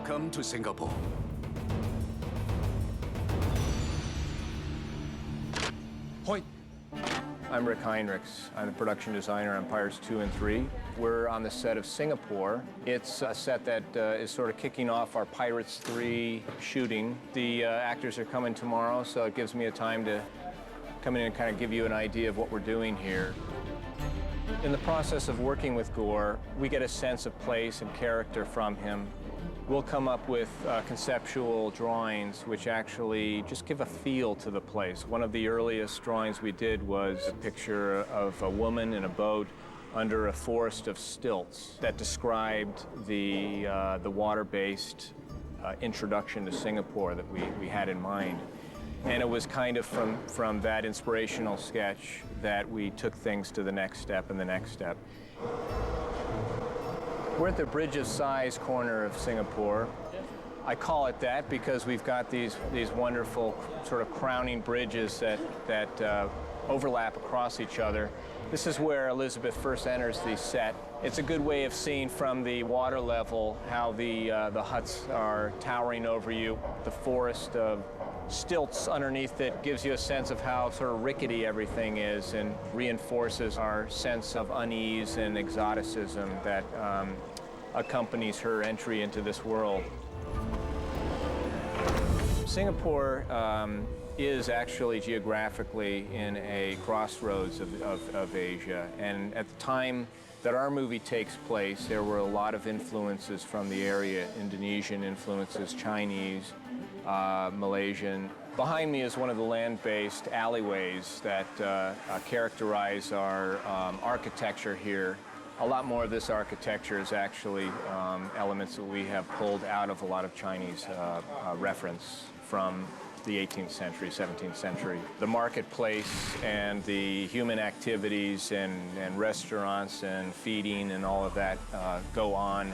Welcome to Singapore. Point. I'm Rick Heinrichs. I'm the production designer on Pirates 2 and 3. We're on the set of Singapore. It's a set that is sort of kicking off our Pirates 3 shooting. The actors are coming tomorrow, so it gives me a time to come in and kind of give you an idea of what we're doing here. In the process of working with Gore, we get a sense of place and character from him. We'll come up with conceptual drawings which actually just give a feel to the place. One of the earliest drawings we did was a picture of a woman in a boat under a forest of stilts that described the water-based introduction to Singapore that we had in mind. And it was kind of from that inspirational sketch that we took things to the next step and the next step. We're at the Bridge of Sighs corner of Singapore. I call it that because we've got these wonderful sort of crowning bridges that overlap across each other. This is where Elizabeth first enters the set. It's a good way of seeing from the water level how the huts are towering over you. The forest of stilts underneath it gives you a sense of how sort of rickety everything is and reinforces our sense of unease and exoticism that accompanies her entry into this world. Singapore is actually geographically in a crossroads of Asia, and at the time that our movie takes place, there were a lot of influences from the area, Indonesian influences, Chinese, Malaysian. Behind me is one of the land-based alleyways that characterize our architecture here. A lot more of this architecture is actually elements that we have pulled out of a lot of Chinese reference from the 18th century, 17th century. The marketplace and the human activities and restaurants and feeding and all of that go on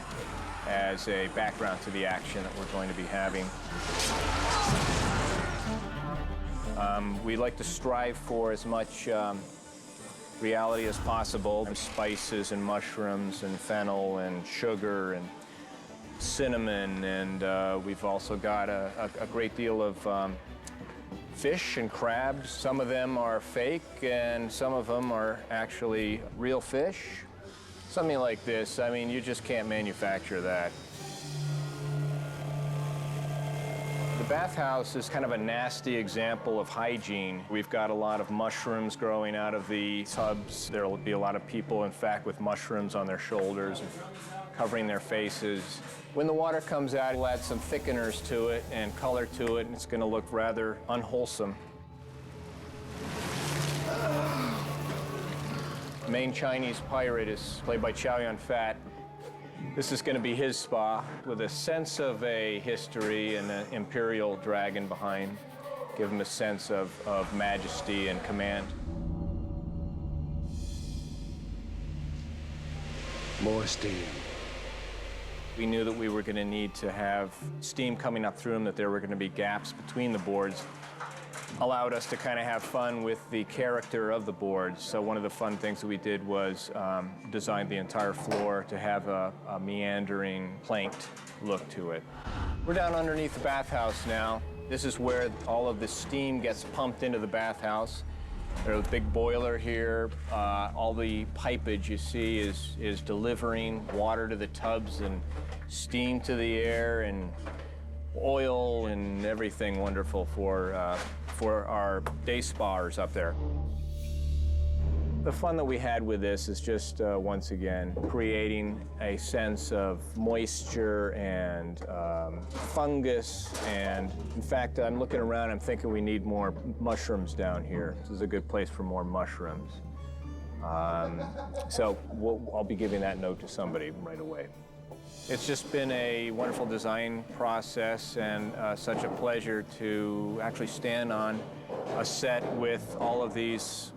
as a background to the action that we're going to be having. We like to strive for as much reality as possible. Spices and mushrooms and fennel and sugar and cinnamon, and we've also got a great deal of fish and crabs. Some of them are fake and some of them are actually real fish. Something like this, I mean, you just can't manufacture that. The bathhouse is kind of a nasty example of hygiene. We've got a lot of mushrooms growing out of the tubs. There will be a lot of people, in fact, with mushrooms on their shoulders, covering their faces. When the water comes out, we'll add some thickeners to it and color to it, and it's going to look rather unwholesome. The main Chinese pirate is played by Chow Yun-fat. This is going to be his spa with a sense of a history and an imperial dragon behind. Give him a sense of majesty and command. More steam. We knew that we were going to need to have steam coming up through them, that there were going to be gaps between the boards. Allowed us to kind of have fun with the character of the boards. So one of the fun things that we did was design the entire floor to have a meandering, planked look to it. We're down underneath the bathhouse now. This is where all of the steam gets pumped into the bathhouse. There's a big boiler here. All the pipage you see is delivering water to the tubs and steam to the air and oil and everything wonderful for our day spars up there. The fun that we had with this is just, once again, creating a sense of moisture and fungus. And in fact, I'm looking around, I'm thinking we need more mushrooms down here. This is a good place for more mushrooms. So I'll be giving that note to somebody right away. It's just been a wonderful design process and such a pleasure to actually stand on a set with all of these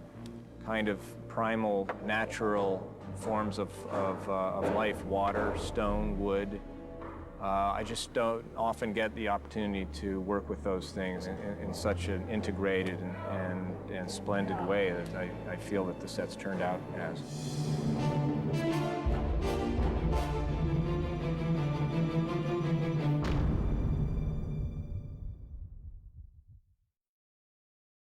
kind of primal, natural forms of life, water, stone, wood. I just don't often get the opportunity to work with those things in such an integrated and splendid way that I feel that the set's turned out as.